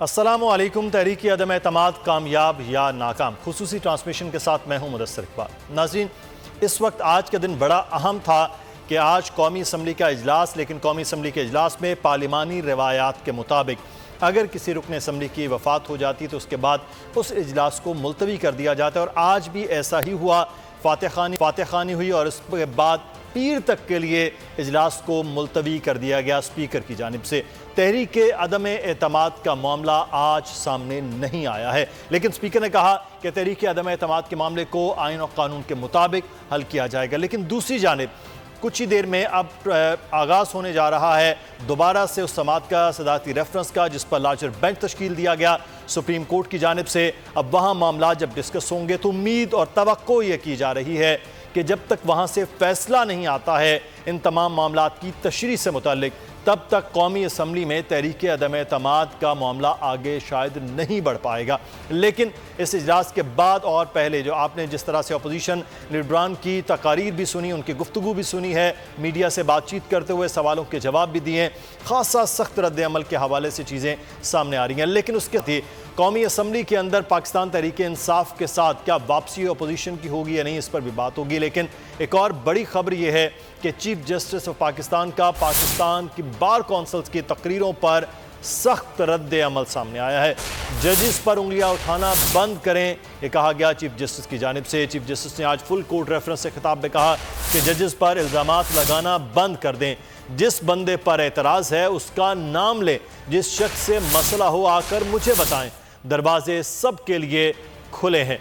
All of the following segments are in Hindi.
अस्सलामुअलैकुम। तहरीक अदम एतमाद कामयाब या नाकाम, खुसूसी ट्रांसमिशन के साथ मैं हूं मुदस्सिर इकबाल। नाज़रीन, इस वक्त आज का दिन बड़ा अहम था कि आज कौमी असम्बली का इजलास, लेकिन कौमी असम्बली के इजलास में पार्लिमानी रवायात के मुताबिक अगर किसी रुकन असम्बली की वफ़ात हो जाती तो उसके बाद उस इजलास को मुलतवी कर दिया जाता है। और आज भी ऐसा ही हुआ। फातह खानी हुई और उसके बाद पीर तक के लिए इजलास को मुलतवी कर दिया गया स्पीकर की जानिब से। तहरीक अदम एतमाद का मामला आज सामने नहीं आया है, लेकिन स्पीकर ने कहा कि तहरीक अदम एतमाद के मामले को आइन और कानून के मुताबिक हल किया जाएगा। लेकिन दूसरी जानिब कुछ ही देर में अब आगाज़ होने जा रहा है दोबारा से उस समात का सदारती रेफरेंस का, जिस पर लार्जर बेंच तश्कील दिया गया सुप्रीम कोर्ट की जानिब से। अब वहाँ मामला जब डिस्कस होंगे तो उम्मीद और तवक्को ये की जा रही है कि जब तक वहाँ से फैसला नहीं आता है इन तमाम मामलात की तशरीह से मुताल्लिक, तब तक कौमी असम्बली में तहरीक अदम एतमाद का मामला आगे शायद नहीं बढ़ पाएगा। लेकिन इस इजलास के बाद और पहले जो आपने जिस तरह से अपोजिशन लीडरान की तकारीर भी सुनी, उनकी गुफ्तगू भी सुनी है, मीडिया से बातचीत करते हुए सवालों के जवाब भी दिए, खासा सख्त रद्द अमल के हवाले से चीज़ें सामने आ रही हैं। लेकिन उसके थी कौमी असम्बली के अंदर पाकिस्तान तहरीक इंसाफ के साथ क्या वापसी अपोजिशन की होगी या नहीं, इस पर भी बात होगी। लेकिन एक और बड़ी खबर यह है कि चीफ जस्टिस ऑफ पाकिस्तान का पाकिस्तान की बार कौंसल्स की तकरीरों पर सख्त रद्द अमल सामने आया है। जजेस पर उंगलियां उठाना बंद करें, ये कहा गया चीफ जस्टिस की जानिब से। चीफ जस्टिस ने आज फुल कोर्ट रेफरेंस से खिताब में कहा कि जजेस पर इल्ज़ामात लगाना बंद कर दें। जिस बंदे पर एतराज़ है उसका नाम लें, जिस शख्स से मसला हो आकर मुझे बताएं, दरवाजे सब के लिए खुले हैं।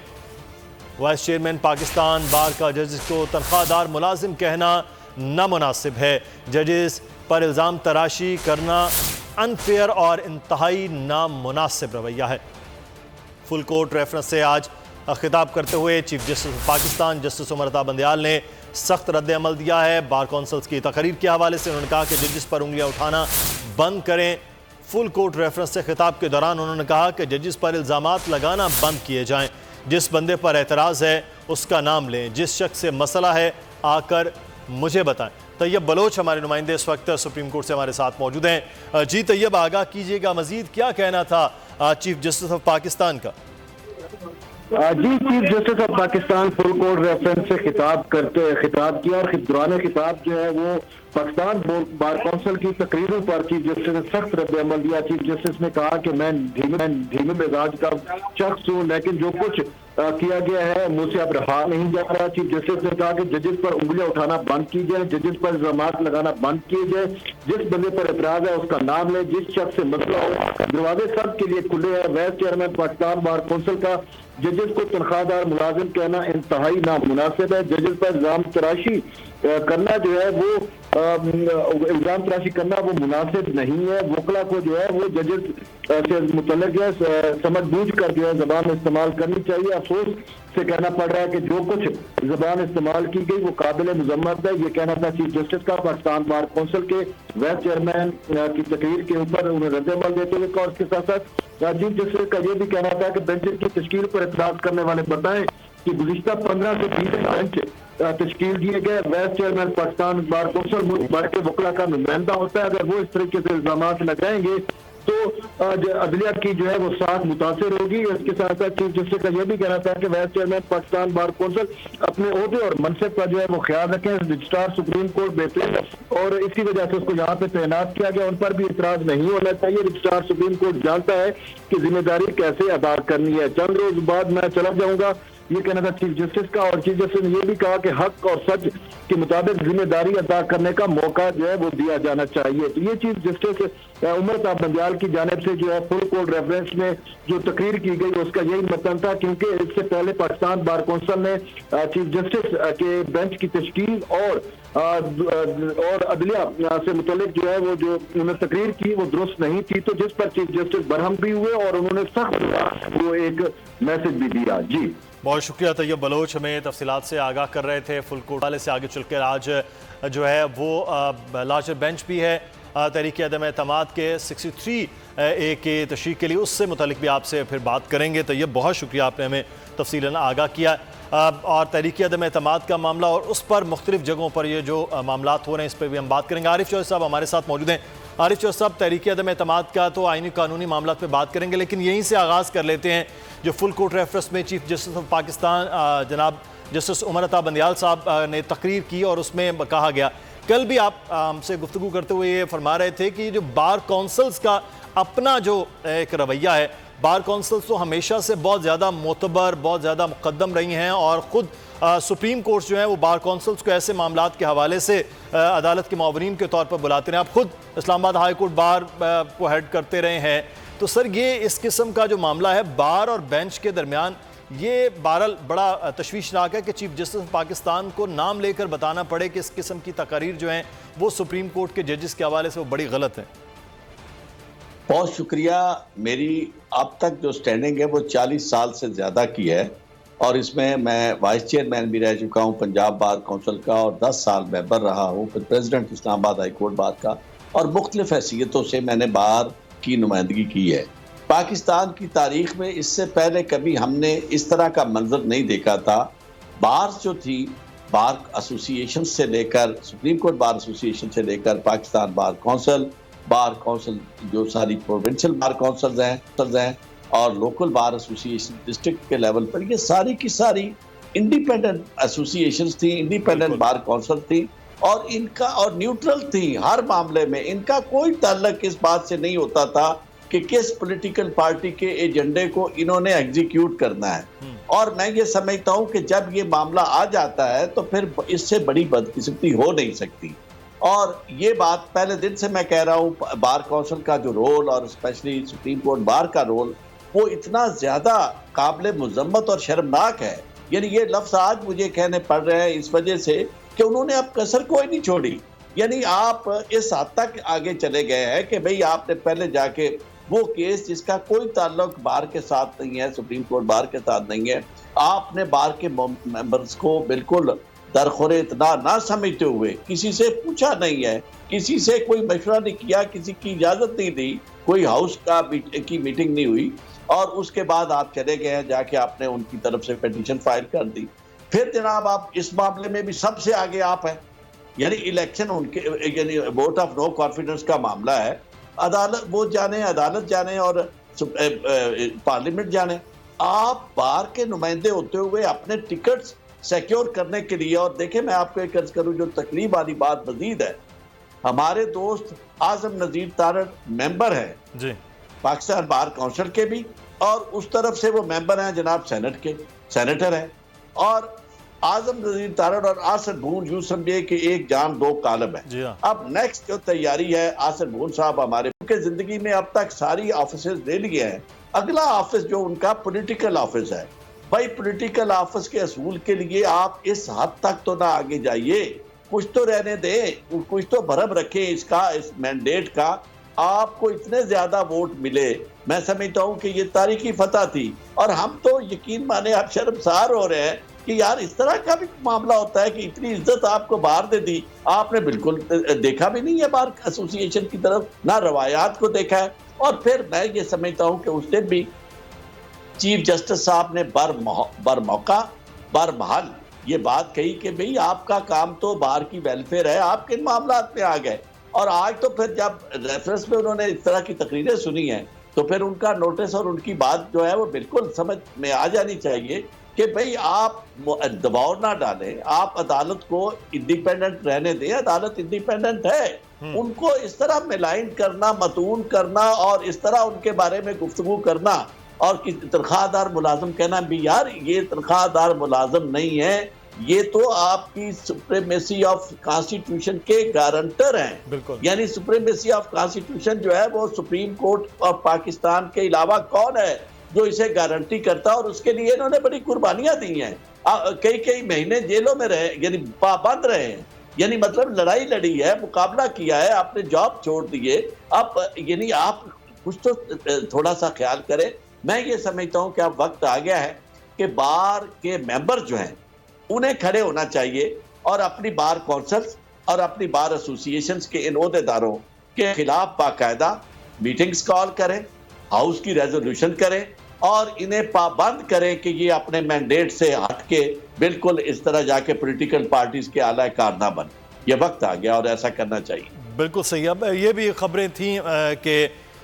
वाइस चेयरमैन पाकिस्तान बार का जजेस को तनख्वाहदार मुलाजिम कहना नामुनासिब है। जजेस पर इल्ज़ाम तराशी करना अनफेयर और इंतहाई नामुनासिब रवैया है। फुल कोर्ट रेफरेंस से आज खिताब करते हुए chief justice Pakistan justice Umar Ata Bandial ने सख्त रद्द अमल दिया है बार कौंसल्स की तकरीर के हवाले से। उन्होंने कहा कि जजेस पर उंगलियां उठाना बंद करें। फुल कोर्ट रेफरेंस से खिताब के दौरान उन्होंने कहा कि जजेस पर इल्ज़ामात लगाना बंद किए जाएं। जिस बंदे पर एतराज़ है उसका नाम लें, जिस शख्स से मसला है आकर मुझे बताएं। तैयब बलोच हमारे नुमाइंदे इस वक्त सुप्रीम कोर्ट से हमारे साथ मौजूद हैं। जी तैयब, आगाह कीजिएगा, मजीद क्या कहना था चीफ जस्टिस ऑफ पाकिस्तान का? जी, chief justice of Pakistan full court reference से खिताब किया और दौरान खिताब जो है वो पाकिस्तान बार कौंसिल की तकरीरों पर चीफ जस्टिस ने सख्त रद्द अमल दिया। चीफ जस्टिस ने कहा कि मैं धीमे मिजाज का शख्स हूँ, लेकिन जो कुछ किया गया है मुझसे अब रहा नहीं जा रहा। चीफ जस्टिस ने कहा कि जजेस पर उंगलियां उठाना बंद की जाए, जजेस पर इल्जामात लगाना बंद किए जाए, जिस बंदे पर एतराज है उसका नाम ले, जिस शख्स से मसला हो, दरवाजे सब के लिए खुले हैं। Vice chairman Pakistan bar council का जजेस को तनख्वाहदार मुलाजिम कहना इंतहाई नामुनासिब है। जजेस पर इल्जाम तराशी करना जो है वो इल्जाम तराशी करना वो मुनासिब नहीं है। वकला को जो है वो जजेस से मुतल्लिक जो है समझ बूझ कर जो है जबान इस्तेमाल करनी चाहिए। अफसोस से कहना पड़ रहा है कि जो कुछ जबान इस्तेमाल की गई वो काबिल मजम्मत है। ये कहना था चीफ जस्टिस का पाकिस्तान बार कौंसिल के वाइस चेयरमैन की तकरीर के ऊपर उन्हें रद्द अमल देते हुए। और इसके साथ साथ चीफ जस्टिस का ये भी कहना था कि बेंच की तश्कील पर इतराज करने वाले बताएं कि गुज़िश्ता 15 से 20 बेंच तश्कील दिए गए। Vice chairman Pakistan bar council मुल्क भर के वकला का नुमाइंदा होता है। अगर वो इस तरीके से इल्जाम लगाएंगे तो अदलिया की जो है वो साथ मुतासर होगी। इसके साथ साथ चीफ जस्टिस का यह भी कहना था कि vice chairman Pakistan bar council अपने ओहदे और मनसब का जो है वो ख्याल रखें। रजिस्ट्रार सुप्रीम कोर्ट बेहतरीन और इसी वजह से उसको यहाँ पे तैनात किया गया, उन पर भी इतराज नहीं होना चाहिए। रजिस्ट्रार सुप्रीम कोर्ट जानता है कि जिम्मेदारी कैसे अदा करनी है। चंद रोज बाद मैं चला जाऊंगा, ये कहना था चीफ जस्टिस का। और चीफ जस्टिस ने यह भी कहा कि हक और सच के मुताबिक जिम्मेदारी अदा करने का मौका जो है वो दिया जाना चाहिए। तो ये चीफ जस्टिस उमर अता बंदयाल की जानिब से जो है फुल कोर्ट रेफरेंस में जो तकरीर की गई उसका यही मतलब था, क्योंकि इससे पहले पाकिस्तान बार कौंसिल ने चीफ जस्टिस के बेंच की तश्कील और अदलिया से मुतल्लिक जो है वो जो उन्होंने तकरीर की वो दुरुस्त नहीं थी। तो जिस पर चीफ जस्टिस बरहम भी हुए और उन्होंने सख्त वो एक मैसेज भी दिया। जी बहुत शुक्रिया तैयब बलोच, हमें तफसीलात से आगाह कर रहे थे। फुल कोर्ट वाले से आगे चलकर आज जो है वो लार्जर बेंच भी है तहरीक अदम एतमाद के 63A के तशरीह के लिए, उससे मुतालिक भी आपसे फिर बात करेंगे। तो ये बहुत शुक्रिया, आपने हमें तफसीलन आगाह किया। और तहरीक अदम एतमाद का मामला और उस पर मुख्तलिफ जगहों पर ये जो मामलात हो रहे हैं इस पर भी हम बात करेंगे। आरिफ चौधरी साहब हमारे साथ मौजूद हैं। आरिफ साहब, तहरीक अदम एतमाद का तो आईनी कानूनी मामला पे बात करेंगे, लेकिन यहीं से आगाज़ कर लेते हैं। जो फुल कोर्ट रेफरेंस में चीफ जस्टिस ऑफ पाकिस्तान जनाब जस्टिस उमर अता बंदियाल साहब ने तकरीर की और उसमें कहा गया, कल भी आप हमसे गुफ्तगू करते हुए ये फरमा रहे थे कि जो बार काउंसिल्स का अपना जो एक रवैया है, बार काउंसिल्स तो हमेशा से बहुत ज़्यादा मोतबर, बहुत ज़्यादा मुकद्दम रही हैं और ख़ुद सुप्रीम कोर्ट जो है वो बार काउंसिल्स को ऐसे मामलात के हवाले से अदालत के मावरीन के तौर पर बुलाते रहे। आप खुद इस्लामाबाद हाई कोर्ट बार को हेड करते रहे हैं, तो सर ये इस किस्म का जो मामला है बार और बेंच के दरमियान, ये बहरहाल बड़ा तशवीशनाक है कि चीफ जस्टिस पाकिस्तान को नाम लेकर बताना पड़े कि इस किस्म की तकारीर जो हैं वो सुप्रीम कोर्ट के जजेस के हवाले से वो बड़ी गलत है। बहुत शुक्रिया। मेरी अब तक जो स्टैंडिंग है वो 40 साल से ज़्यादा की है और इसमें मैं वाइस चेयरमैन भी रह चुका हूँ पंजाब बार काउंसिल का और 10 साल मेंबर रहा हूँ, फिर president Islamabad high court bar का, और मुख्तलिफ हैसियतों से मैंने बार की नुमाइंदगी की है। पाकिस्तान की तारीख में इससे पहले कभी हमने इस तरह का मंजर नहीं देखा था। बार जो थी, बार एसोसिएशन से लेकर सुप्रीम कोर्ट बार एसोसिएशन से लेकर पाकिस्तान बार काउंसिल जो सारी प्रोविंशियल बार काउंसिल्स हैं और लोकल बार एसोसिएशन डिस्ट्रिक्ट के लेवल पर, ये सारी की सारी इंडिपेंडेंट एसोसिएशंस थी, इंडिपेंडेंट बार काउंसिल थी और इनका और न्यूट्रल थी हर मामले में। इनका कोई ताल्लुक इस बात से नहीं होता था कि किस पॉलिटिकल पार्टी के एजेंडे को इन्होंने एग्जीक्यूट करना है। और मैं ये समझता हूँ कि जब ये मामला आ जाता है तो फिर इससे बड़ी बदकिस्मती हो नहीं सकती। और ये बात पहले दिन से मैं कह रहा हूँ, बार काउंसिल का जो रोल और स्पेशली सुप्रीम कोर्ट बार का रोल वो इतना ज्यादा काबिल मुजम्मत और शर्मनाक है। यानी ये लफ्ज आज मुझे कहने पड़ रहे हैं इस वजह से कि उन्होंने अब कसर कोई नहीं छोड़ी। यानी आप इस हद तक आगे चले गए हैं कि भाई आपने पहले जाके वो केस जिसका कोई ताल्लुक बार के साथ नहीं है, सुप्रीम कोर्ट बार के साथ नहीं है, आपने बार के मेंबर्स को बिल्कुल दरखोरे इतना ना समझते हुए, किसी से पूछा नहीं है, किसी से कोई मशवरा नहीं किया, किसी की इजाजत नहीं दी, कोई हाउस की मीटिंग नहीं हुई और उसके बाद आप चले गए हैं, जाके आपने उनकी तरफ से पिटीशन फाइल कर दी। फिर जनाब आप इस मामले में भी सबसे आगे आप हैं। यानी इलेक्शन उनके, यानी वोट ऑफ नो कॉन्फिडेंस का मामला है, अदालत वो जाने, अदालत जाने और पार्लियामेंट जाने, आप बार के नुमाइंदे होते हुए अपने टिकट्स सिक्योर करने के लिए। और देखें, मैं आपको एक अर्ज करूं, जो तकलीफ वाली बात मजीद है, हमारे दोस्त आजम नजीर तारड़ मेंबर हैं जी पाकिस्तान बार काउंसिल के भी, और उस तरफ से वो मेंबर हैं जनाब सेनेट के, सेनेटर हैं। और आजम नजीर तारड़ और आसर भून यूं समझे कि एक जान दो कालब है। अब नेक्स्ट जो तैयारी है, आसर भून साहब हमारे के जिंदगी में अब तक सारी ऑफिस ले लिए हैं, अगला ऑफिस जो उनका पॉलिटिकल ऑफिस है। भाई पॉलिटिकल ऑफिस के असूल के लिए आप इस हद तक तो ना आगे जाइए, कुछ तो रहने दें, कुछ तो भरम रखें इसका, इस मैंडेट का। आपको इतने ज्यादा वोट मिले, मैं समझता हूं कि ये तारीखी फतह थी। और हम तो यकीन माने आप शर्मसार हो रहे हैं कि यार इस तरह का भी मामला होता है कि इतनी इज्जत आपको बाहर दे दी, आपने बिल्कुल देखा भी नहीं है बार एसोसिएशन की तरफ, ना रवायात को देखा है। और फिर मैं ये समझता हूं कि उस दिन भी चीफ जस्टिस साहब ने बरमहल ये बात कही कि भाई आपका काम तो बार की वेलफेयर है, आप किन मामलात में आ गए। और आज तो फिर जब रेफरेंस में उन्होंने इस तरह की तकरीरें सुनी हैं तो फिर उनका नोटिस और उनकी बात जो है वो बिल्कुल समझ में आ जानी चाहिए कि भाई आप दबाव ना डालें, आप अदालत को इंडिपेंडेंट रहने दें, अदालत इंडिपेंडेंट है। उनको इस तरह मिलाइन करना, मतून करना और इस तरह उनके बारे में गुफ्तगू करना और तनख्वाहदार मुलाजम कहना भी, यार ये तनख्वाहदार मुलाजम नहीं है, ये तो आपकी सुप्रीमेसी ऑफ कॉन्स्टिट्यूशन के गारंटर हैं। यानी सुप्रीमेसी ऑफ कॉन्स्टिट्यूशन जो है वो सुप्रीम कोर्ट और पाकिस्तान के अलावा कौन है जो इसे गारंटी करता है। और उसके लिए इन्होंने बड़ी कुर्बानियां दी हैं, कई महीने जेलों में रहे, यानी पाबंद रहे हैं, यानी मतलब लड़ाई लड़ी है, मुकाबला किया है, आपने जॉब छोड़ दिए। अब यानी आप कुछ तो थोड़ा सा ख्याल करें। मैं ये समझता हूं कि अब वक्त आ गया है कि बार के मेंबर जो हैं उन्हें खड़े होना चाहिए और अपनी बार काउंसिल्स और अपनी बार एसोसिएशंस के इन ओहदेदारों के खिलाफ बाकायदा मीटिंग्स कॉल करें, हाउस की रेजोल्यूशन करें और इन्हें पाबंद करें कि ये अपने मैंडेट से हट के बिल्कुल इस तरह जाके पॉलिटिकल पार्टीज के आला कार ना बने। ये वक्त आ गया और ऐसा करना चाहिए। बिल्कुल सही। अब ये भी खबरें थीं कि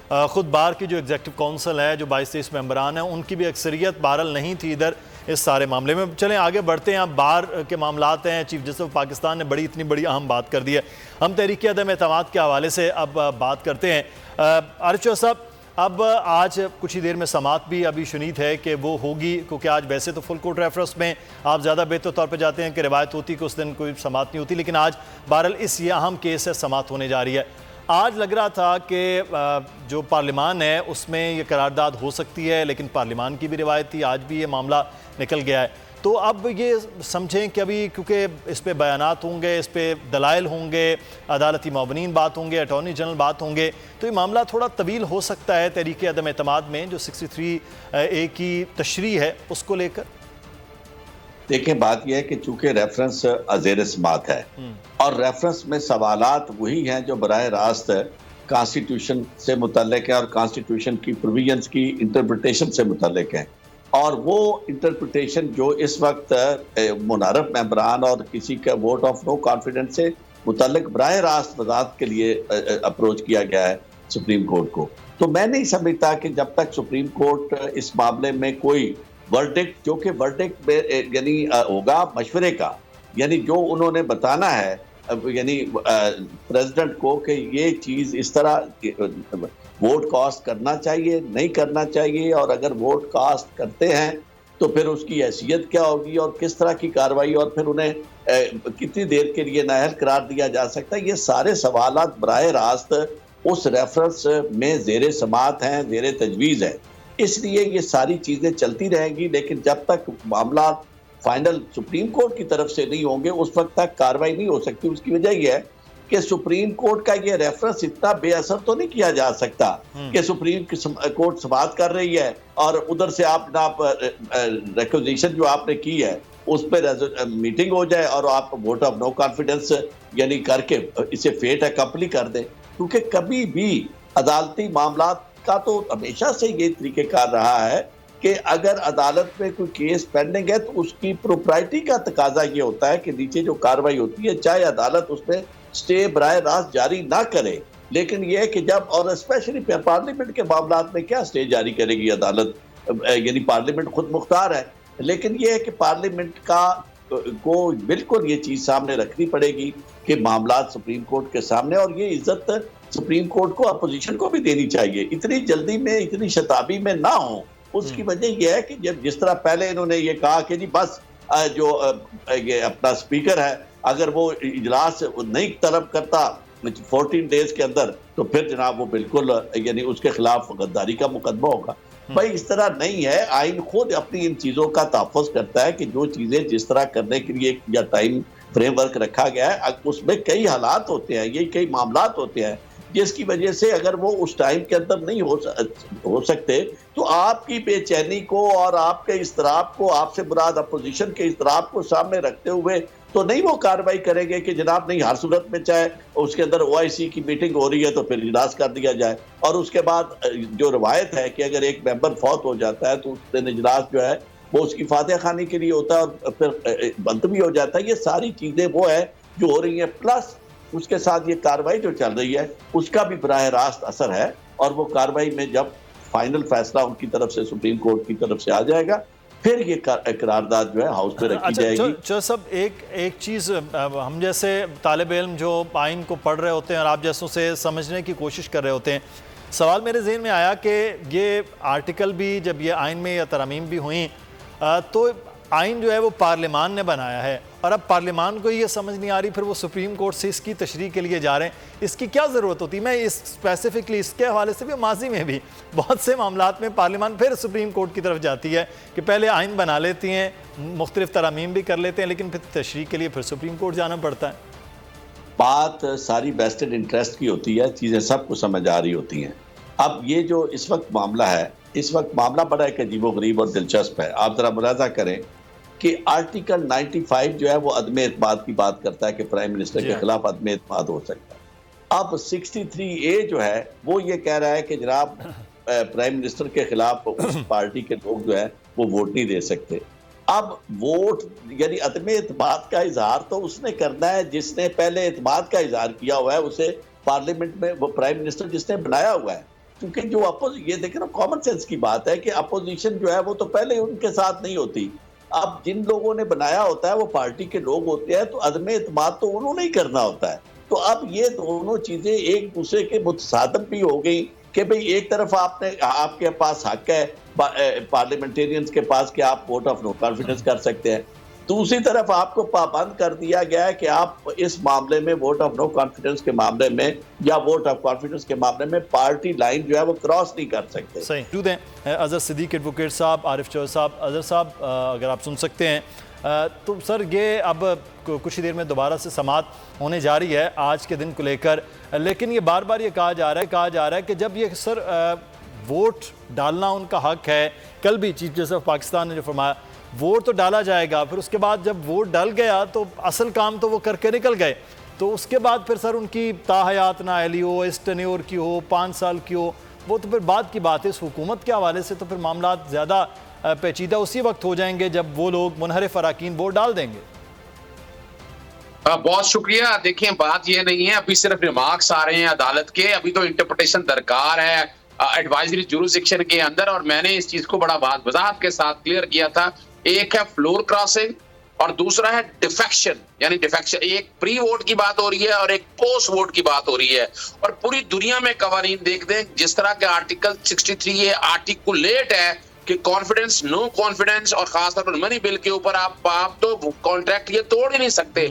ख़ुद बार की जो एग्जेक्टिव काउंसिल है, जो 22-23 मेंबरान हैं, उनकी भी अक्सरियत बहरहाल नहीं थी इधर इस सारे मामले में। चलें आगे बढ़ते हैं। अब बार के मामलात हैं, चीफ जस्टिस पाकिस्तान ने इतनी बड़ी अहम बात कर दी है। हम तहरीक अदम एतमाद के हवाले से अब बात करते हैं। अर्चो साहब, अब आज कुछ ही देर में समात भी अभी शुनीद है कि वो होगी, क्योंकि आज वैसे तो फुल कोर्ट रेफरेंस में आप ज़्यादा बेहतर तौर पे जाते हैं कि रिवायत होती कि उस दिन कोई समात नहीं होती, लेकिन आज बहरहाल इस ये अहम केस है, समात होने जा रही है। आज लग रहा था कि जो पार्लिमान है उसमें ये करारदाद हो सकती है, लेकिन पार्लिमान की भी रिवायत थी, आज भी ये मामला निकल गया है। तो अब ये समझें कि अभी क्योंकि इस पे बयानात होंगे, इस पे दलाइल होंगे, अदालती मुअव्वनीन बात होंगे, अटॉर्नी जनरल बात होंगे, तो ये मामला थोड़ा तवील हो सकता है तहरीक अदम एतमाद में जो 63A की तशरीह है उसको लेकर। देखिए, बात यह है कि चूंकि रेफरेंस अज़ेर समात है और रेफरेंस में सवालात वही हैं जो बराह रास्त कॉन्स्टिट्यूशन से मुतल्लिक है और कॉन्स्टिट्यूशन की प्रोविजंस की इंटरप्रिटेशन से मुतल्लिक है, और वो इंटरप्रिटेशन जो इस वक्त मुनारफ मेंबरान और किसी का वोट ऑफ नो कॉन्फिडेंस से मुतल्लिक बराह रास्त वजाहत के लिए अप्रोच किया गया है सुप्रीम कोर्ट को। तो मैं नहीं समझता कि जब तक सुप्रीम कोर्ट इस मामले में कोई वर्डिक्ट, जो कि वर्डिक्ट में यानी होगा मशवरे का, यानी जो उन्होंने बताना है यानी प्रेसिडेंट को कि ये चीज़ इस तरह वोट कास्ट करना चाहिए, नहीं करना चाहिए, और अगर वोट कास्ट करते हैं तो फिर उसकी हैसियत क्या होगी और किस तरह की कार्रवाई, और फिर उन्हें कितनी देर के लिए नाअहल करार दिया जा सकता है। ये सारे सवालात बराह रास्त उस रेफरेंस में ज़ेर समात हैं, ज़ेर तजवीज़ है, इसलिए ये सारी चीज़ें चलती रहेंगी। लेकिन जब तक मामला फाइनल सुप्रीम कोर्ट की तरफ से नहीं होंगे उस वक्त तक कार्रवाई नहीं हो सकती। उसकी वजह यह है कि सुप्रीम कोर्ट का ये रेफरेंस इतना बेअसर तो नहीं किया जा सकता कि सुप्रीम कोर्ट समात कर रही है और उधर से आप रिक्वेजिशन जो आपने की है उस पर मीटिंग हो जाए और आप वोट ऑफ नो कॉन्फिडेंस यानी करके इसे फेट अकम्पली कर दें। क्योंकि कभी भी अदालती मामला का तो हमेशा से ये तरीक़ेकार रहा है कि अगर अदालत में कोई केस पेंडिंग है तो उसकी प्रोप्राइटी का तकाजा ये होता है कि नीचे जो कार्रवाई होती है, चाहे अदालत उसमें स्टे बराह रास्त जारी ना करे, लेकिन यह है कि जब, और स्पेशली पार्लियामेंट के मामलात में क्या स्टे जारी करेगी अदालत, यानी पार्लियामेंट खुद मुख्तार है, लेकिन यह है कि पार्लियामेंट को बिल्कुल ये चीज़ सामने रखनी पड़ेगी कि मामलात सुप्रीम कोर्ट के सामने, और ये इज्जत सुप्रीम कोर्ट को अपोजिशन को भी देनी चाहिए, इतनी जल्दी में इतनी शताबी में ना हो। उसकी वजह यह है कि जब जिस तरह पहले इन्होंने ये कहा कि जी बस जो ये अपना स्पीकर है अगर वो इजलास नहीं तलब करता 14 डेज के अंदर तो फिर जनाब वो बिल्कुल यानी उसके खिलाफ गद्दारी का मुकदमा होगा। भाई इस तरह नहीं है, आइन खुद अपनी इन चीज़ों का तहफ़्फ़ुज़ करता है कि जो चीज़ें जिस तरह करने के लिए या टाइम फ्रेमवर्क रखा गया है उसमें कई हालात होते हैं, ये कई मामलात होते हैं जिसकी वजह से अगर वो उस टाइम के अंदर नहीं हो सकते तो आपकी बेचैनी को और आपके इस्तराब को, आपसे मुराद अपोजिशन के इस्तराब को सामने रखते हुए तो नहीं वो कार्रवाई करेंगे कि जनाब नहीं, हर सूरत में चाहे उसके अंदर OIC की मीटिंग हो रही है तो फिर इजलास कर दिया जाए, और उसके बाद जो रवायत है कि अगर एक मेंबर फौत हो जाता है तो उस दिन इजलास जो है वो उसकी फातिहा खानी के लिए होता है और फिर बंद भी हो जाता है। ये सारी चीज़ें वो है जो हो रही हैं, प्लस उसके साथ ये कार्रवाई जो चल रही है उसका भी बराह रास्त असर है, और वो कार्रवाई में जब फाइनल फैसला उनकी तरफ से सुप्रीम कोर्ट की तरफ से आ जाएगा फिर ये करारदाद जो है हाउस पे रखी जाएगी। जो सब एक चीज़ हम जैसे तालिब इल्म जो आइन को पढ़ रहे होते हैं और आप जैसों से समझने की कोशिश कर रहे होते हैं, सवाल मेरे ज़हन में आया कि ये आर्टिकल भी जब ये आइन में या तरमीम भी हुई तो आइन जो है वो पार्लियामान ने बनाया है और अब पार्लियामान को ये समझ नहीं आ रही फिर वो सुप्रीम कोर्ट से इसकी तशरीह के लिए जा रहे हैं, इसकी क्या ज़रूरत होती है। मैं इस स्पेसिफिकली इसके हवाले से भी माजी में भी बहुत से मामलात में पार्लियामान फिर सुप्रीम कोर्ट की तरफ जाती है कि पहले आइन बना लेती हैं, मुख्तलिफ तरमीम भी कर लेते हैं, लेकिन फिर तशरीह के लिए फिर सुप्रीम कोर्ट जाना पड़ता है। बात सारी वेस्टेड इंटरेस्ट की होती है, चीज़ें सबको समझ आ रही होती हैं। अब ये जो इस वक्त मामला है, इस वक्त मामला बड़ा एक अजीबोगरीब और दिलचस्प है। आप ज़रा मुलाज़ा करें कि आर्टिकल 95 जो है वो अदम एतमाद की बात करता है कि प्राइम मिनिस्टर के खिलाफ अदम एतमाद हो सकता है। अब 63A जो है वो ये कह रहा है कि जनाब प्राइम मिनिस्टर के खिलाफ उस पार्टी के लोग जो है वो वोट नहीं दे सकते। अब वोट यानी अदम एतमाद का इजहार तो उसने करना है जिसने पहले एतमाद का इजहार किया हुआ है, उसे पार्लियामेंट में वो प्राइम मिनिस्टर जिसने बनाया हुआ है, क्योंकि जो ये देखे ना, कॉमन सेंस की बात है कि अपोजिशन जो है वो तो पहले उनके साथ नहीं होती। अब जिन लोगों ने बनाया होता है वो पार्टी के लोग होते हैं, तो अदम एतमाद तो उन्होंने ही करना होता है। तो अब ये दोनों चीजें एक दूसरे के मुतसादम भी हो गई कि भाई एक तरफ आपके पास हक है पार्लियामेंटेरियंस के पास कि आप वोट ऑफ नो कॉन्फिडेंस कर सकते हैं, दूसरी तरफ आपको पाबंद कर दिया गया है कि आप इस मामले में वोट ऑफ नो कॉन्फिडेंस के मामले में या वोट ऑफ कॉन्फिडेंस के मामले में पार्टी लाइन जो है वो क्रॉस नहीं कर सकते। सही मौजूद हैं अजहर सिद्दीक एडवोकेट साहब, आरिफ चौधरी साहब। अजहर साहब, अगर आप सुन सकते हैं तो सर ये अब कुछ ही देर में दोबारा से समाअत होने जा रही है आज के दिन को लेकर, लेकिन ये बार बार ये कहा जा रहा है कि जब ये सर वोट डालना उनका हक है, कल भी चीफ जस्टिस ऑफ पाकिस्तान ने जो फरमाया वोट तो डाला जाएगा, फिर उसके बाद जब वोट डल गया तो असल काम तो वो करके निकल गए, तो उसके बाद फिर सर उनकी ताहयात नाअहली हो, इस टेन्योर की हो, 5 साल की हो, वो तो फिर बाद की बात है। इस हुकूमत के हवाले से तो फिर मामला ज़्यादा पेचीदा उसी वक्त हो जाएंगे जब वो लोग मुनहरिफ अराकीन वोट डाल देंगे। बहुत शुक्रिया। देखिए, बात ये नहीं है अभी सिर्फ रिमार्क्स आ रहे हैं अदालत के, अभी तो इंटरप्रिटेशन दरकार है एडवाइजरी जुरिसडिक्शन के अंदर, और मैंने इस चीज को बड़ा वजाहत के साथ क्लियर किया था। एक है फ्लोर क्रॉसिंग और दूसरा है डिफेक्शन, यानी डिफेक्शन, एक प्री वोट की बात हो रही है और एक पोस्ट वोट की बात हो रही है। और पूरी दुनिया में कवानीन देख दें, जिस तरह के आर्टिकल 63 ये आर्टिकुलेट है कि कॉन्फिडेंस, नो कॉन्फिडेंस, और खासतौर पर मनी बिल के ऊपर आप तो कॉन्ट्रैक्ट ये तोड़ ही नहीं सकते।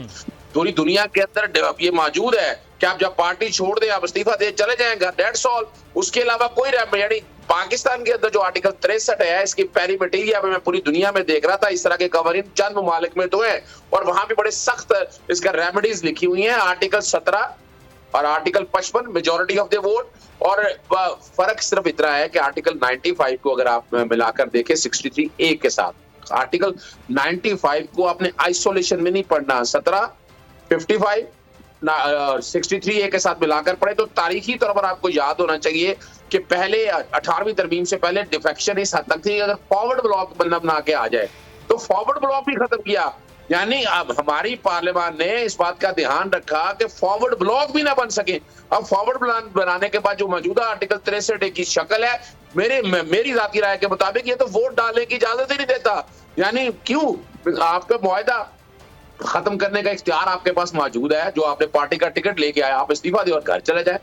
पूरी दुनिया के अंदर ये मौजूद है कि आप जब पार्टी छोड़ दें, आप इस्तीफा दे चले जाएं घर, डेट्स ऑल, उसके अलावा कोई यानी पाकिस्तान के अंदर जो आर्टिकल 63 है, इसकी पैरी मटीरिया में मैं पूरी दुनिया में देख रहा था, इस तरह के कवानीन चंद ममालिक में तो है, और वहां भी बड़े सख्त इसका रेमेडीज लिखी हुई हैं। आर्टिकल 17 और article 55 majority of the vote, और फर्क सिर्फ इतना है कि आर्टिकल 95 को अगर आप मिलाकर देखें 63A के साथ, आर्टिकल 95 को आपने आइसोलेशन में नहीं पढ़ना, 17, 55 63A के साथ मिलाकर पढ़े। तो तारीखी तौर पर आपको याद होना चाहिए कि पहले 18वीं तरमीम से पहले डिफेक्शन इस हद तक थी, अगर फॉरवर्ड ब्लॉक बना के आ जाए तो फॉरवर्ड ब्लॉक भी खत्म किया। यानी अब हमारी पार्लियामान ने इस बात का ध्यान रखा कि फॉरवर्ड ब्लॉक भी ना बन सके। अब फॉरवर्ड ब्लॉक बनाने के बाद जो मौजूदा आर्टिकल 63A की शक्ल है, मेरी जाती राय के मुताबिक ये तो वोट डालने की इजाजत ही नहीं देता। यानी क्यों? आपका मुआहदा खत्म करने का इख्तियार आपके पास मौजूद है, जो आपने पार्टी का टिकट लेके आए, आप इस्तीफा दे और घर चले जाए।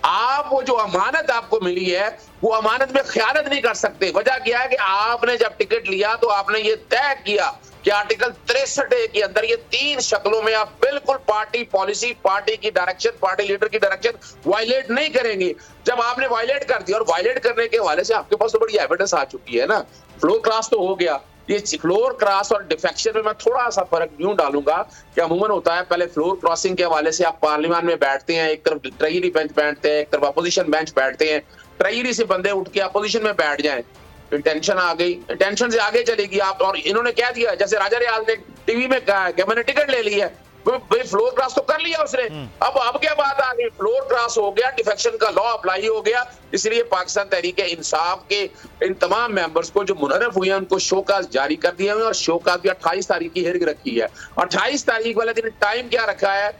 आप वो जो अमानत आपको मिली है वो अमानत में खयानत नहीं कर सकते। वजह क्या है कि आपने जब टिकट लिया तो आपने ये तय किया कि आर्टिकल 63A के अंदर ये 3 शक्लों में आप बिल्कुल पार्टी पॉलिसी, पार्टी की डायरेक्शन, पार्टी लीडर की डायरेक्शन वायलेट नहीं करेंगे। जब आपने वायलेट कर दिया, और वायलेट करने के हवाले से आपके पास तो बड़ी एविडेंस आ चुकी है ना, फ्लोर क्रॉस तो हो गया। ये फ्लोर क्रॉस और डिफेक्शन में मैं थोड़ा सा फर्क यूं डालूंगा कि अमूमन होता है, पहले फ्लोर क्रॉसिंग के हवाले से आप पार्लियामान में बैठते हैं, एक तरफ ट्रेजरी बेंच बैठते हैं, एक तरफ अपोजिशन बेंच बैठते हैं, ट्रेजरी से बंदे उठ के अपोजिशन में बैठ जाएं, टेंशन आ गई, टेंशन से आगे चलेगी आप। और इन्होंने क्या दिया, जैसे राजा रियाज ने टीवी में कहा कि मैंने टिकट ले ली है, भाई फ्लोर क्रॉस तो कर लिया उसने, अब क्या बात आ गई, फ्लोर क्रॉस हो गया, डिफेक्शन का लॉ अप्लाई हो गया। इसलिए पाकिस्तान तहरीक इंसाफ के इन तमाम मेंबर्स को जो मुनहरफ हुए हैं उनको शोकाज जारी कर दिए हैं, और शोकाज भी 28 तारीख की हिरग रखी है। 28 तारीख वाले दिन टाइम क्या रखा है,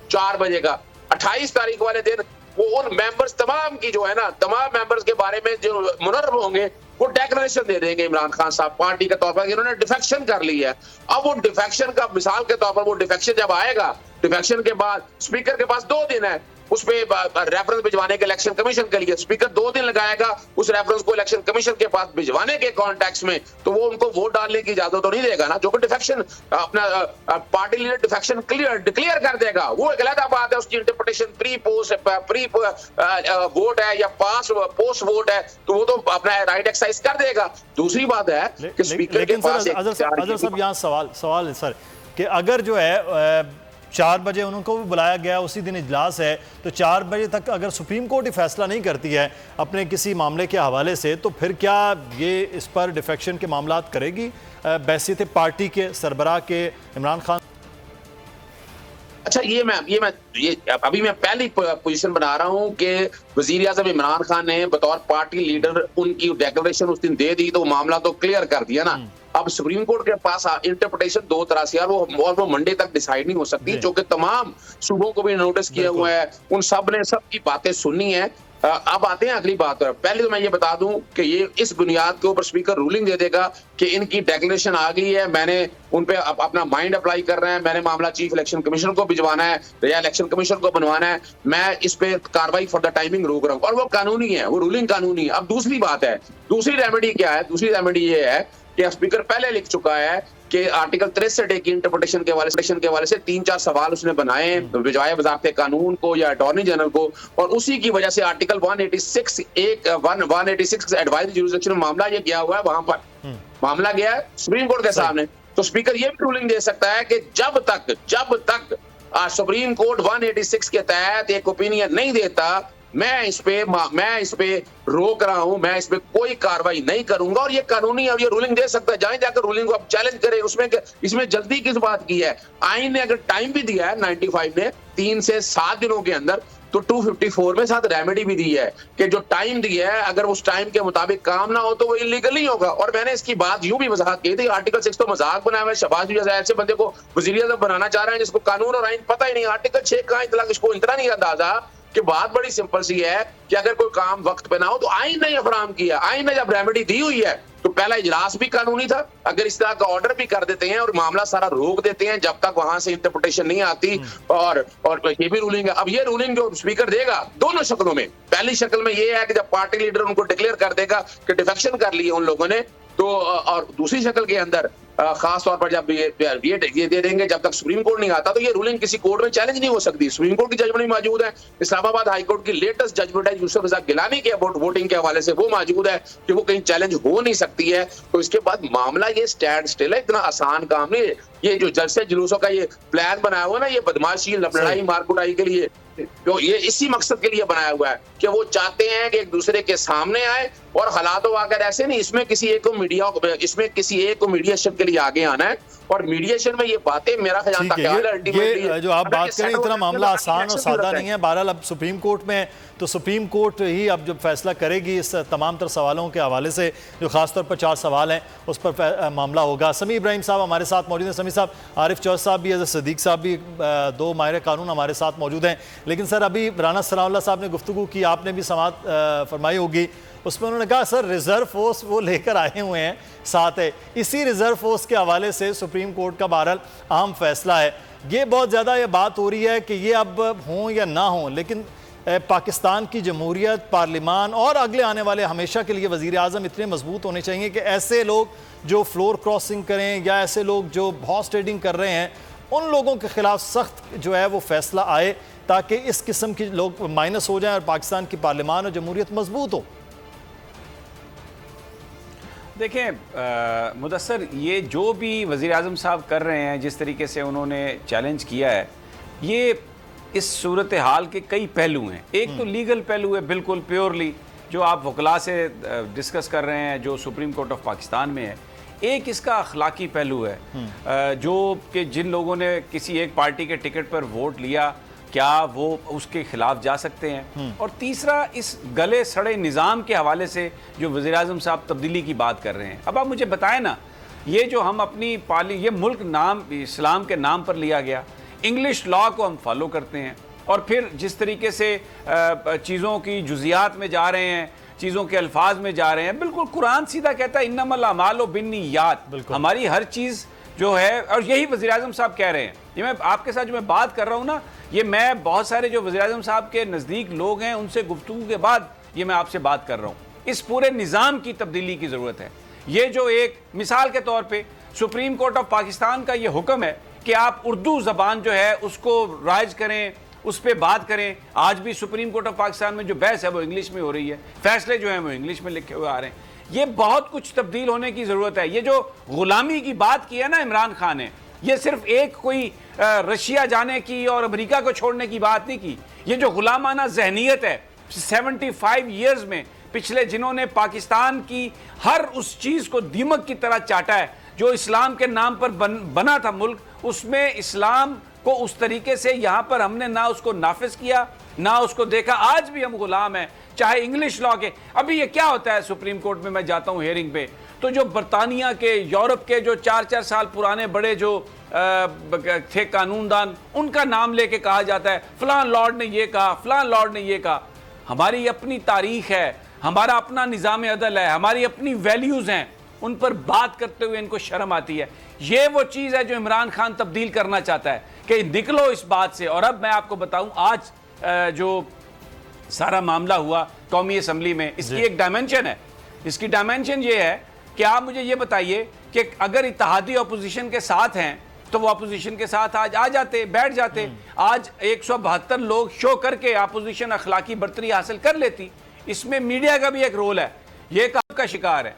4 बजे का। 28 तारीख वाले दिन वो उन मेंबर्स तमाम की जो है ना, तमाम मेंबर्स के बारे में जो मुनहरफ होंगे वो डेक्लेरेशन दे देंगे इमरान खान साहब पार्टी के तौर पर, इन्होंने डिफेक्शन कर ली है। अब वो डिफेक्शन का मिसाल के तौर पर, वो डिफेक्शन जब आएगा, डिफेक्शन के बाद स्पीकर के पास 2 दिन है उस पे रेफरेंस भिजवाने के इलेक्शन कमीशन के लिए। स्पीकर 2 दिन लगाएगा उस रेफरेंस को इलेक्शन कमीशन के पास भिजवाने के कॉन्टेक्स्ट में, तो वो उनको वोट डालने की इजाजत तो नहीं देगा ना, जो कि डिफेक्शन अपना पार्टी लीडर डिफेक्शन डिक्लेयर कर देगा। वो एक अलग बात है, उसकी इंटरप्रिटेशन प्री वोट है या पोस्ट वोट है, तो वो तो अपना राइट एक्सरसाइज कर देगा। दूसरी बात है कि स्पीकर के पास अजहर साहब यहाँ सवाल है सर कि अगर जो है 4 बजे उनको भी बुलाया गया, उसी दिन इजलास है, तो 4 बजे तक अगर सुप्रीम कोर्ट ही फैसला नहीं करती है अपने किसी मामले के हवाले से, तो फिर क्या ये इस पर डिफेक्शन के मामलात करेगी बैसियत पार्टी के सरबराह के इमरान खान? अच्छा, ये अभी मैं पहली पोजीशन बना रहा हूं कि वजीर आजम इमरान खान ने बतौर पार्टी लीडर उनकी डिक्लेरेशन उस दिन दे दी तो मामला तो क्लियर कर दिया ना। अब सुप्रीम कोर्ट के पास इंटरप्रिटेशन दो तरह से, और वो मंडे तक डिसाइड नहीं हो सकती, जो कि तमाम सूबों को भी नोटिस किया हुआ है, उन सब ने सबकी बातें सुननी है। अब आते हैं अगली बात पर। पहले तो मैं ये बता दूं कि ये इस बुनियाद के ऊपर स्पीकर रूलिंग दे देगा कि इनकी डिक्लेरेशन आ गई है, मैंने उन पे अपना माइंड अप्लाई कर रहे हैं, मैंने मामला चीफ इलेक्शन कमीशनर को भिजवाना है या इलेक्शन कमीशन को बनवाना है, मैं इस पे कार्रवाई फॉर द टाइमिंग रोक रहा हूं, और वो कानूनी है, वो रूलिंग कानूनी है। अब दूसरी बात है, दूसरी रेमेडी क्या है? दूसरी रेमेडी ये है कि स्पीकर पहले लिख चुका है कि आर्टिकल 63 की इंटरप्रिटेशन के हवाले से 3-4 सवाल उसने बनाए भिजवाए वज़ारत कानून को या अटॉर्नी जनरल को, और उसी की वजह से आर्टिकल 186 एडवाइजरी जुरिसडिक्शन में मामला ये गया हुआ है, वहां पर मामला गया है सुप्रीम कोर्ट के सामने। तो स्पीकर ये भी रूलिंग दे सकता है कि जब तक सुप्रीम कोर्ट 186 के तहत एक ओपिनियन नहीं देता, मैं इस पे रोक रहा हूं, मैं इस पे कोई कार्रवाई नहीं करूंगा। और ये कानूनी, अब ये रूलिंग दे सकता है, जाए जाकर रूलिंग को अब चैलेंज करें। इसमें जल्दी किस बात की है? आइन ने अगर टाइम भी दिया है 95 ने 3 से 7 दिनों के अंदर, तो 254 में साथ रेमेडी भी दी है कि जो टाइम दिया है अगर उस टाइम के मुताबिक काम ना हो तो वो इलीगल नहीं होगा। और मैंने इसकी बात यूं भी वजाहत की थी, आर्टिकल 6 तो मजाक बनाया हुआ है, शहबाज शरीफ ऐसे बंदे को वजीर आज़म बनाना चाह रहे हैं जिसको कानून और आइन पता ही नहीं। आर्टिकल 6 का इसको इतना नहीं अंदाजा कि बात बड़ी सिंपल सी है कि अगर कोई काम वक्त पे ना हो तो आइन ने फराहम किया, आइन ने जब रेमेडी दी हुई है तो पहला इजलास भी कानूनी था। अगर इस तरह का ऑर्डर भी कर देते हैं और मामला सारा रोक देते हैं जब तक वहां से इंटरप्रिटेशन नहीं आती, और ये भी रूलिंग है। अब ये रूलिंग जो स्पीकर देगा दोनों शक्लों में, पहली शक्ल में ये है कि जब पार्टी लीडर उनको डिक्लेयर कर देगा कि डिफेक्शन कर लिए उन लोगों ने, तो और दूसरी शक्ल के अंदर खास तौर पर जब ये दे देंगे जब तक सुप्रीम कोर्ट नहीं आता, तो ये रूलिंग किसी कोर्ट में चैलेंज नहीं हो सकती। सुप्रीम कोर्ट की जजमेंट भी मौजूद है, इस्लामाबाद हाई कोर्ट की लेटेस्ट जजमेंट है यूसुफ रज़ा गिलानी के वोटिंग के हवाले से, वो मौजूद है कि वो कहीं चैलेंज हो नहीं सकती है। तो इसके बाद मामला ये स्टैंड स्टिल है, इतना आसान काम नहीं है। ये जो जलसे जुलूसों का ये प्लान बनाया हुआ ना, ये बदमाशी लड़ाई मारकुटाई के लिए, जो ये इसी मकसद के लिए बनाया हुआ है कि वो चाहते हैं कि एक दूसरे के सामने आए और हालात वाक़ ऐसे नहीं, इसमें किसी एक को मीडिएशन के लिए आगे आना है, और मीडिएशन में ये बातें मेरा ख्याल ये जो आप बात करें इतना मामला आसान और सादा नहीं है। बहरहाल अब सुप्रीम कोर्ट में, तो सुप्रीम कोर्ट ही अब जब फैसला करेगी इस तमाम तर सवालों के हवाले से, जो खासतौर पर 4 सवाल हैं उस पर मामला होगा। समी इब्राहिम साहब हमारे साथ मौजूद हैं। समी साहब, आरिफ चौधरी साहब भी, सदीक साहब भी, 2 माहिर कानून हमारे साथ मौजूद हैं। लेकिन सर अभी राना सनाउल्लाह साहब ने गुफ्तगू की, आपने भी समाअत फरमाई होगी, उसमें उन्होंने कहा सर रिजर्व फोर्स वो लेकर आए हुए हैं साथ है, इसी रिजर्व फोर्स के हवाले से सुप्रीम कोर्ट का बहरहाल अहम फैसला है। ये बहुत ज़्यादा ये बात हो रही है कि ये अब हों या ना हों, लेकिन पाकिस्तान की जमहूरियत, पार्लिमान और अगले आने वाले हमेशा के लिए वज़ीर आज़म इतने मजबूत होने चाहिए कि ऐसे लोग जो फ्लोर क्रॉसिंग करें या ऐसे लोग जो हॉर्स ट्रेडिंग कर रहे हैं, उन लोगों के खिलाफ सख्त जो है वो फैसला आए, ताकि इस किस्म के लोग माइनस हो जाएं और पाकिस्तान की पार्लिमान और जमहूरियत मजबूत हो। देखें मुदस्सर, ये जो भी वज़ीर आज़म साहब कर रहे हैं, जिस तरीके से उन्होंने चैलेंज किया है, ये इस सूरत हाल के कई पहलू हैं। एक तो लीगल पहलू है, बिल्कुल प्योरली जो आप वकला से डिस्कस कर रहे हैं, जो सुप्रीम कोर्ट ऑफ पाकिस्तान में है। एक इसका अखलाकी पहलू है, जो कि जिन लोगों ने किसी एक पार्टी के टिकट पर वोट लिया, क्या वो उसके खिलाफ जा सकते हैं। और तीसरा, इस गले सड़े निज़ाम के हवाले से जो वज़ीर आज़म साहब तब्दीली की बात कर रहे हैं। अब आप मुझे बताएं ना, ये जो हम अपनी ये मुल्क नाम इस्लाम के नाम पर लिया गया, इंग्लिश लॉ को हम फॉलो करते हैं, और फिर जिस तरीके से चीज़ों की जुज़ियात में जा रहे हैं, चीज़ों के अल्फाज में जा रहे हैं, बिल्कुल कुरान सीधा कहता है इन्नमल अमालु बिन्नियात, हमारी हर चीज़ जो है, और यही वज़ीर आज़म साहब कह रहे हैं। ये मैं आपके साथ जो मैं बात कर रहा हूँ ना, ये मैं बहुत सारे जो वज़ीर आज़म साहब के नज़दीक लोग हैं उनसे गुफ्तगू के बाद ये मैं आपसे बात कर रहा हूँ। इस पूरे निज़ाम की तब्दीली की ज़रूरत है। ये जो एक मिसाल के तौर पे सुप्रीम कोर्ट ऑफ पाकिस्तान का ये हुक्म है कि आप उर्दू ज़बान जो है उसको राइज करें, उस पर बात करें। आज भी सुप्रीम कोर्ट ऑफ पाकिस्तान में जो बहस है वो इंग्लिश में हो रही है, फैसले जो हैं वो इंग्लिश में लिखे हुए आ रहे हैं। ये बहुत कुछ तब्दील होने की ज़रूरत है। ये जो गुलामी की बात की है ना इमरान खान ने, ये सिर्फ एक कोई रशिया जाने की और अमेरिका को छोड़ने की बात नहीं की। ये जो गुलामाना जहनीत है 75 ईयर्स में पिछले, जिन्होंने पाकिस्तान की हर उस चीज़ को दीमक की तरह चाटा है जो इस्लाम के नाम पर बना था मुल्क, उसमें इस्लाम को उस तरीके से यहाँ पर हमने ना उसको नाफिज किया, ना उसको देखा। आज भी हम गुलाम हैं, चाहे इंग्लिश लॉ के। अभी ये क्या होता है सुप्रीम कोर्ट में, मैं जाता हूँ हेयरिंग पे, तो जो बरतानिया के, यूरोप के जो 4-4 साल पुराने बड़े जो थे कानूनदान, उनका नाम लेके कहा जाता है फलां लॉर्ड ने ये कहा, फलां लॉर्ड ने ये कहा। हमारी अपनी तारीख है, हमारा अपना निज़ाम अदल है, हमारी अपनी वैल्यूज़ हैं, उन पर बात करते हुए इनको शर्म आती है। ये वो चीज़ है जो इमरान खान तब्दील करना चाहता है कि निकलो इस बात से। और अब मैं आपको बताऊं, आज जो सारा मामला हुआ कौमी असम्बली में, इसकी एक डायमेंशन है। इसकी डायमेंशन ये है कि आप मुझे ये बताइए कि अगर इत्तेहादी अपोजिशन के साथ हैं तो वो अपोजिशन के साथ आज आ जाते, बैठ जाते। आज 172 लोग शो करके अपोजिशन अखलाकी बर्तरी हासिल कर लेती। इसमें मीडिया का भी एक रोल है, ये काम का शिकार है।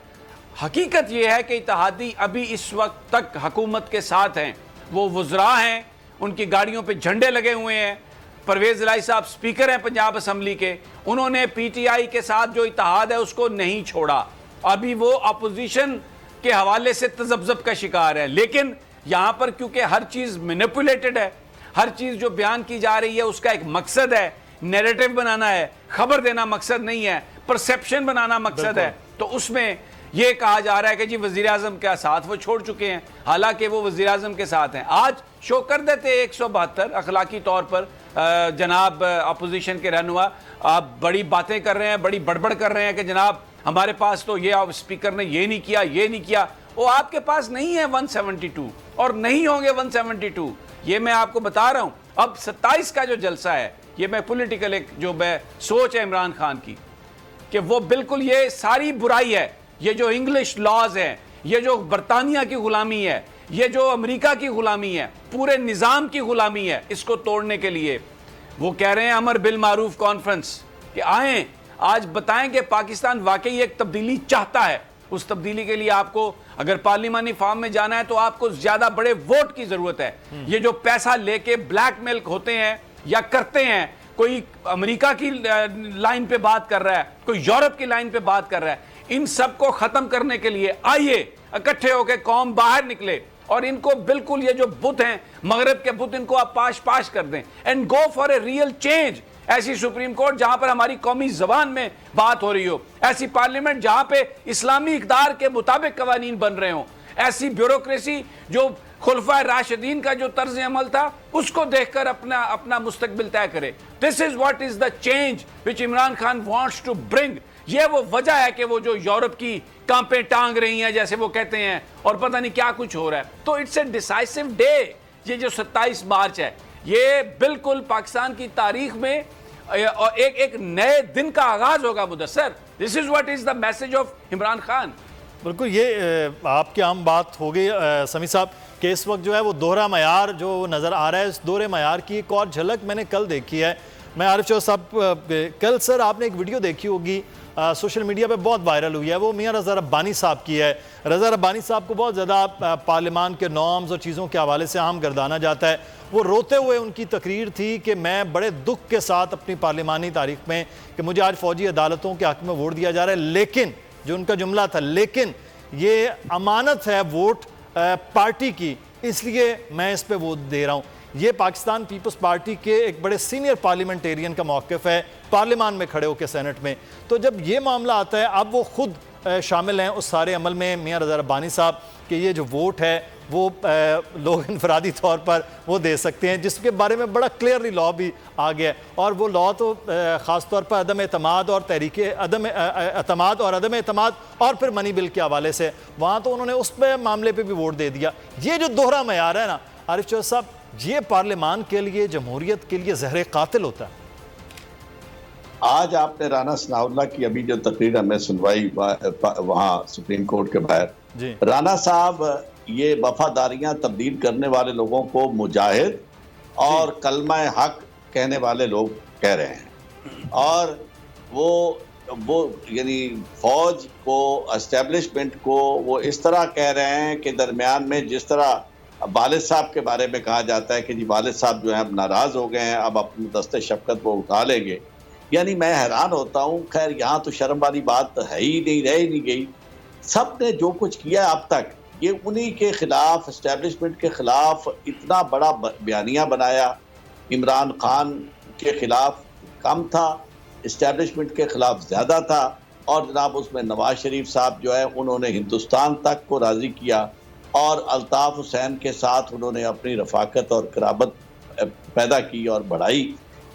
हकीकत यह है कि इत्तेहादी अभी इस वक्त तक हुकूमत के साथ हैं, वो वुज़रा हैं, उनकी गाड़ियों पे झंडे लगे हुए हैं। परवेज़ इलाही साहब स्पीकर हैं पंजाब असम्बली के, उन्होंने पीटीआई के साथ जो इत्तेहाद है उसको नहीं छोड़ा। अभी वो अपोजिशन के हवाले से तजब्जब का शिकार है। लेकिन यहाँ पर क्योंकि हर चीज़ मैनिपुलेटेड है, हर चीज़ जो बयान की जा रही है उसका एक मकसद है, नैरेटिव बनाना है, खबर देना मकसद नहीं है, परसेप्शन बनाना मकसद है। तो उसमें यह कहा जा रहा है कि जी वज़ीर आज़म का साथ वो छोड़ चुके हैं, हालांकि वो वज़ीर आज़म के साथ हैं। आज शो कर देते 172 अखलाकी तौर पर जनाब अपोजिशन के रहनुमा, आप बड़ी बातें कर रहे हैं, बड़ी बड़बड़ कर रहे हैं कि जनाब हमारे पास तो ये स्पीकर ने ये नहीं किया, ये नहीं किया। वो आपके पास नहीं है 172 और नहीं होंगे 172, ये मैं आपको बता रहा हूं। अब 27 का जो जलसा है, ये मैं पॉलिटिकल एक जो मैं सोच है इमरान खान की कि वो बिल्कुल ये सारी बुराई है, ये जो इंग्लिश लॉज हैं, ये जो बरतानिया की गुलामी है, ये जो अमेरिका की गुलामी है, पूरे निज़ाम की गुलामी है, इसको तोड़ने के लिए वो कह रहे हैं अमर बिल मारूफ कॉन्फ्रेंस कि आएँ आज बताएं कि पाकिस्तान वाकई एक तब्दीली चाहता है। उस तब्दीली के लिए आपको अगर पार्लिमानी फार्म में जाना है तो आपको ज्यादा बड़े वोट की जरूरत है। ये जो पैसा लेके ब्लैकमेल होते हैं या करते हैं, कोई अमेरिका की लाइन पे बात कर रहा है, कोई यूरोप की लाइन पे बात कर रहा है, इन सबको खत्म करने के लिए आइए इकट्ठे होकर कौम बाहर निकले और इनको बिल्कुल ये जो बुत हैं, मगरब के बुत, इनको आप पाश पाश कर दें and go for a real change. ऐसी सुप्रीम कोर्ट जहां पर हमारी कौमी जबान में बात हो रही हो, ऐसी पार्लियामेंट जहां पे इस्लामी इक़दार के मुताबिक कवानीन बन रहे हो, ऐसी ब्यूरोक्रेसी जो खुलफा राशिदीन का जो तर्ज अमल था उसको देखकर अपना अपना मुस्तकबिल तय करे। This is what is the change which Imran Khan wants to bring. ये वो वजह है कि वो जो यूरोप की कांपें टांग रही हैं जैसे वो कहते हैं, और पता नहीं क्या कुछ हो रहा है। तो इट्स ए डिसाइसिव डे, ये जो 27 मार्च है, ये बिल्कुल पाकिस्तान की तारीख में एक नए दिन का आगाज होगा Mudassar. This is what is the message of Imran Khan. बिल्कुल, ये आपकी आम बात हो गई समी साहब कि इस वक्त जो है वो दोहरा मयार जो नज़र आ रहा है, इस दोहरे मयार की एक और झलक मैंने कल देखी है। मैं आरिफ चौधरी साहब, कल सर आपने एक वीडियो देखी होगी, सोशल मीडिया पे बहुत वायरल हुई है, वो मियां रज़ा रब्बानी साहब की है। रज़ा रब्बानी साहब को बहुत ज़्यादा पार्लियामान के नॉर्म्स और चीज़ों के हवाले से आम गर्दाना जाता है। वो रोते हुए उनकी तकरीर थी कि मैं बड़े दुख के साथ अपनी पार्लियामानी तारीख में कि मुझे आज फ़ौजी अदालतों के हक़ में वोट दिया जा रहा है, लेकिन जो उनका जुमला था, लेकिन ये अमानत है वोट पार्टी की, इसलिए मैं इस पर वोट दे रहा हूँ। ये पाकिस्तान पीपल्स पार्टी के एक बड़े सीनियर पार्लियामेंटेरियन का मौक़िफ़ है पार्लियामान में खड़े होकर सेनेट में। तो जब ये मामला आता है, अब वो खुद शामिल हैं उस सारे अमल में, मियां रज़ा रब्बानी साहब, कि ये जो वोट है वो लोग इनफरादी तौर पर वो दे सकते हैं, जिसके बारे में बड़ा क्लियरली लॉ भी आ गया है। और वो लॉ तो ख़ास तौर पर अदम एतमाद और तहरीक अदम एतमाद और अदम एतमाद और फिर मनी बिल के हवाले से, वहाँ तो उन्होंने उस पे मामले पे भी वोट दे दिया। ये जो दोहरा मयार है ना आरिफ चौधरी साहब, ये पार्लियामान के लिए, जमहूरियत के लिए जहर कातिल होता है। आज आपने राना सनाउल्लाह की अभी जो तकरीर हमें सुनवाई वहाँ सुप्रीम कोर्ट के बाहर, राना साहब ये वफादारियां तब्दील करने वाले लोगों को मुजाहिद और कलमा हक कहने वाले लोग कह रहे हैं, और वो यानी फौज को, एस्टेब्लिशमेंट को वो इस तरह कह रहे हैं कि दरमियान में जिस तरह वालिद साहब के बारे में कहा जाता है कि जी वालिद साहब जो है अब नाराज हो गए हैं, अब अपने दस्ते शफकत वो उठा लेंगे। यानी मैं हैरान होता हूँ। खैर यहाँ तो शर्म वाली बात है ही नहीं, रह ही नहीं गई। सब ने जो कुछ किया अब तक, ये उन्हीं के खिलाफ, एस्टेब्लिशमेंट के खिलाफ इतना बड़ा बयानिया बनाया। इमरान खान के खिलाफ कम था, एस्टेब्लिशमेंट के खिलाफ ज़्यादा था, और जनाब उसमें नवाज शरीफ साहब जो है उन्होंने हिंदुस्तान तक को राज़ी किया और अल्ताफ़ हुसैन के साथ उन्होंने अपनी रफ़ाकत और क़राबत पैदा की और बढ़ाई।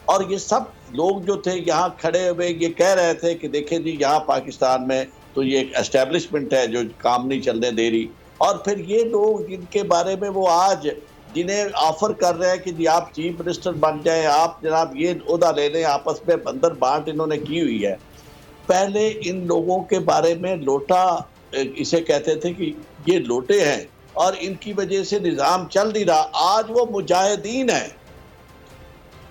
और ये सब लोग जो थे यहाँ खड़े हुए ये कह रहे थे कि देखें जी यहाँ पाकिस्तान में तो ये एक एस्टेब्लिशमेंट है जो काम नहीं चलने दे रही। और फिर ये लोग जिनके बारे में वो आज जिन्हें ऑफर कर रहे हैं कि जी आप चीफ मिनिस्टर बन जाएं, आप जनाब ये ओहदा ले लें, आपस में बंदर बांट इन्होंने की हुई है। पहले इन लोगों के बारे में लोटा इसे कहते थे कि ये लोटे हैं और इनकी वजह से निज़ाम चल नहीं रहा। आज वो मुजाहिदीन है।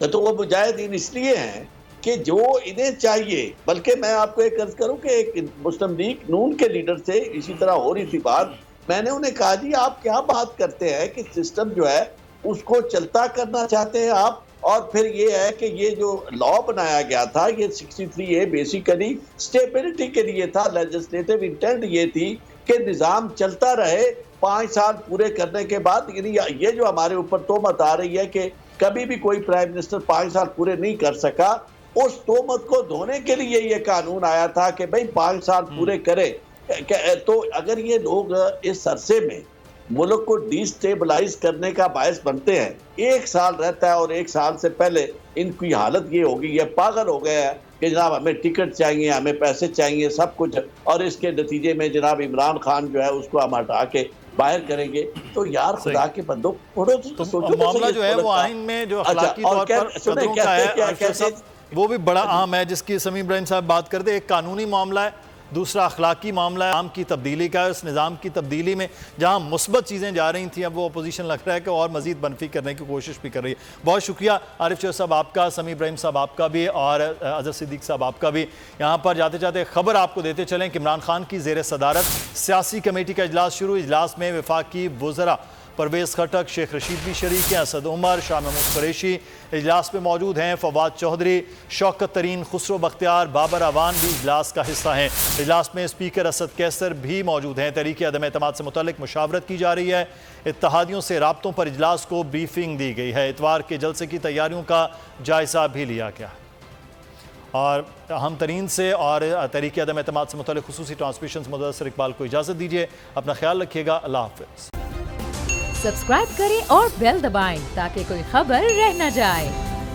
तो वो मुजाहिदीन इसलिए हैं कि जो इन्हें चाहिए, बल्कि मैं आपको एक अर्ज करूं कि एक मुस्लिम लीग नून के लीडर से इसी तरह हो रही थी बात। मैंने उन्हें कहा जी आप क्या बात करते हैं कि सिस्टम जो है उसको चलता करना चाहते हैं आप, और फिर ये है कि ये जो लॉ बनाया गया था ये 63A बेसिकली स्टेबिलिटी के लिए था। लेजिस्लेटिव इंटेंट ये थी कि निज़ाम चलता रहे 5 साल पूरे करने के बाद। यानी ये जो हमारे ऊपर तोहमत आ रही है कि कभी भी कोई प्राइम मिनिस्टर 5 साल पूरे नहीं कर सका, उस तोहमत को धोने के लिए ये कानून आया था कि भाई 5 साल पूरे करे। तो अगर ये लोग इस अरसे में मुल्क को डिस्टेबलाइज करने का बायस बनते हैं, 1 साल रहता है और 1 साल से पहले इनकी हालत ये होगी, ये पागल हो गया है कि जनाब हमें टिकट चाहिए, हमें पैसे चाहिए, सब कुछ, और इसके नतीजे में जनाब इमरान खान जो है उसको हम हटा के बाहर करेंगे। तो यार खुदा के बंदो मामला जो है वो आइन में जो अखलाकी तौर पर कदरों का है वो भी बड़ा अहम है, जिसकी समीम इब्राहिम साहब बात करते। एक कानूनी मामला है, दूसरा अखलाकी मामला है, आम की तब्दीली का है। उस निज़ाम की तब्दीली में जहां मुस्बत चीज़ें जा रही थी, अब वो अपोजिशन लग रहा है कि और मज़ीद बनफी करने की कोशिश भी कर रही है। बहुत शुक्रिया आरिफ चौधरी साहब आपका, समीम इब्राहिम साहब आपका भी, और अजहर सिद्दीक साहब आपका भी। यहाँ पर जाते जाते खबर आपको देते चलें कि इमरान खान की ज़ेर सदारत सियासी कमेटी का इजलास शुरू। इजलास में वफाकी वज़रा परवेज़ खटक, शेख रशीद भी शरीक हैं, असद उमर, शाह महमूद कुरैशी इजलास में मौजूद हैं, फवाद चौधरी, शौकत तरीन, खुसरो बख्तियार, बाबर अवान भी इजलास का हिस्सा हैं। इजलास में स्पीकर असद कैसर भी मौजूद हैं। तहरीक अदम एतमाद से मुतल्लिक मुशावरत की जा रही है। इत्तेहादियों से राब्तों पर इजलास को ब्रीफिंग दी गई है। इतवार के जलसे की तैयारियों का जायज़ा भी लिया गया। और अहम तरीन से और तहरीक अदम एतमाद से मुतल्लिक खुसूसी ट्रांसमिशन से मुदस्सिर इकबाल को इजाज़त दीजिए। अपना ख्याल रखिएगा। अल्लाह हाफ़िज़। सब्सक्राइब करें और बेल दबाएं ताकि कोई खबर रह न जाए।